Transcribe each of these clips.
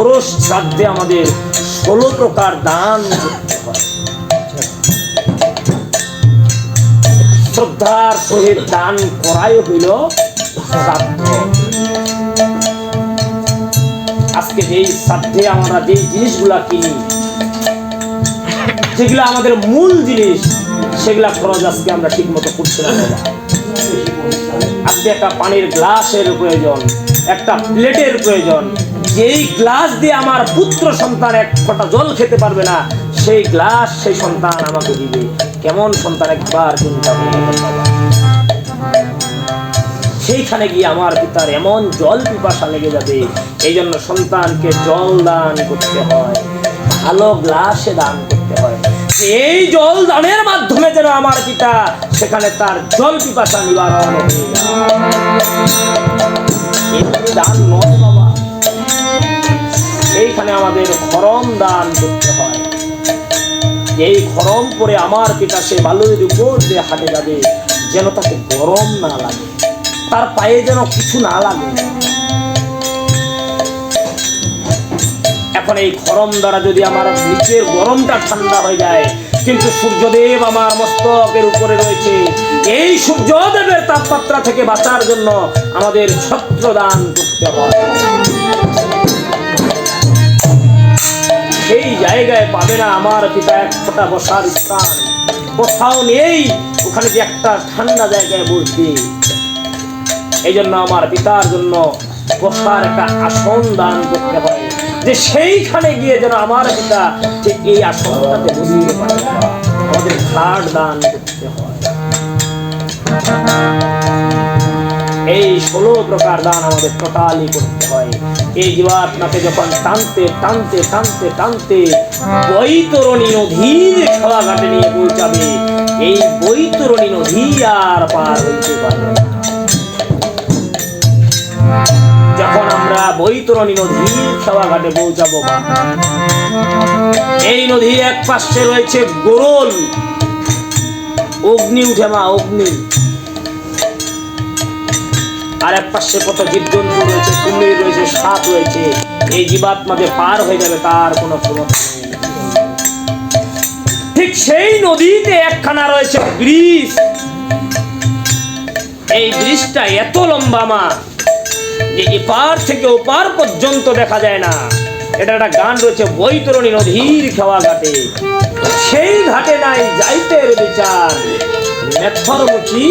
ষোড়শ শ্রাদ্ধে আমাদের 16 প্রকার দান করতে হয়। শ্রদ্ধার সহিত দান করাই হইল শ্রাদ্ধ। আজকে যেই শ্রাদ্ধে আমরা যেই জিনিসগুলা কিনি, যেগুলা আমাদের মূল জিনিস, সেগুলা খরচ আজকে আমরা ঠিক মতো করছি না। আজকে একটা পানির গ্লাসের প্রয়োজন, একটা প্লেটের প্রয়োজন। যেই গ্লাস দিয়ে আমার পুত্র সন্তান এক ফোঁটা জল খেতে পারবে না, সেই গ্লাস সেই সন্তান আমাকে দিবে। কেমন সন্তান একবার চিন্তা করতে পারবে। সেইখানে গিয়ে আমার পিতার এমন জল পিপাসা লেগে যাবে। এই জন্য সন্তানকে জল দান করতে হয়, ভালো গ্লাসে দান করতে হয়। এই জল দানের মাধ্যমে যেন আমার পিতা সেখানে তার জল পিপাসা নিবারণ হয়ে যায়। দান নয় বাবা, এইখানে আমাদের খরম দান করতে হয়। এই খরম পরে আমার পিতা সে বালুর উপর দিয়ে হাঁটে যাবে, যেন তাকে গরম না লাগে, তার পায়ে যেন কিছু না লাগে। এখন এই খরম দ্বারা যদি আমার নিচের গরমটা ঠান্ডা হয়ে যায়, কিন্তু সূর্যদেব আমার মস্তকের উপরে রয়েছে, এই সূর্যদেবের তাপমাত্রা থেকে বাঁচার জন্য আমাদের ছত্র দান করতে হয়। সেই জায়গায় পাবে না আমার পিতা এক ফোঁটা বসার স্থান, কোথাও নেই ওখানে যে একটা ঠান্ডা জায়গায় বসবে। এই জন্য আমার পিতার জন্য বসার একটা আসন দান করতে হয়, যে সেইখানে গিয়ে যেন আমার পিতা যে এই আসনটাতে বসতে পারে। আমাদের খাট দান করতে হয়। এই 16 প্রকার দান আমাদের টোটালি করতে হয়। এই জীবাত্মাকে যখন টানতে টানতে টানতে টানতে বৈতরণী নদীর খেলাঘাটে নিয়ে পৌঁছাবে, এই বৈতরণী নদী আর পার হইতে পারবে না। যখন আমরা বৈতরণী নদীর খেলাঘাটে পৌঁছাবো, এই নদীর এক পাশে রয়েছে গোরল, অগ্নি উঠে মা, অগ্নি। আর এক পাশে কত জীবজন্তু রয়েছে, কুমির রয়েছে, সাপ রয়েছে। এই জীবাত্মাকে পার হয়ে যাবে তার কোনো ক্ষমতা নেই। ঠিক সেই নদীতে একখানা রয়েছে ব্রিজ। এই ব্রিজটা এত লম্বা মা, যে এপার থেকে ওপার পর্যন্ত দেখা যায় না। এটা একটা গান রয়েছে, বৈতরণী নদীর খেওয়া ঘাটে, সেই ঘাটে নাই যাইতের বিচার, মেথরমুখী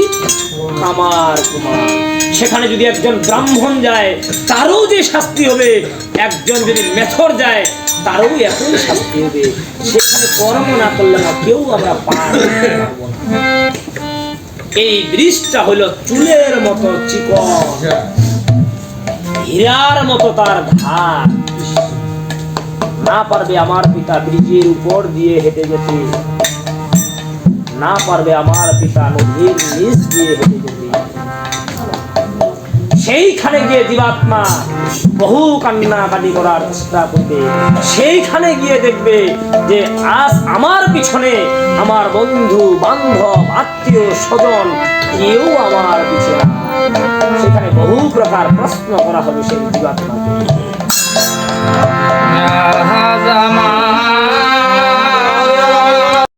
আমার কুমার। সেখানে যদি একজন ব্রাহ্মণ যায় তারও যে শাস্তি হবে, একজন যদি মেথর যায় তারও একই শাস্তি হবে। সেখানে কর্ম না করলে না কেউ আমরা পার করতে পারবো না। এই ব্রিজটা হলো চুলের মতো চিকন, হীরার মতো তার ধার। না পারবে আমার পিতা ব্রিজের উপর দিয়ে হেঁটে যেতে, না পারবে আমার পিতা নদীর নিচ দিয়ে হেঁটে যেতে। সেইখানে গিয়ে জীবাত্মা বহু কান্নাকাটি করার চেষ্টা করবে। সেইখানে গিয়ে দেখবে যে আজ আমার পিছনে আমার বন্ধু বান্ধব আত্মীয় স্বজন কেউ আমার পিছনে। সেখানে বহু প্রকার প্রশ্ন করা হবে সেই জীবাত্মাকে।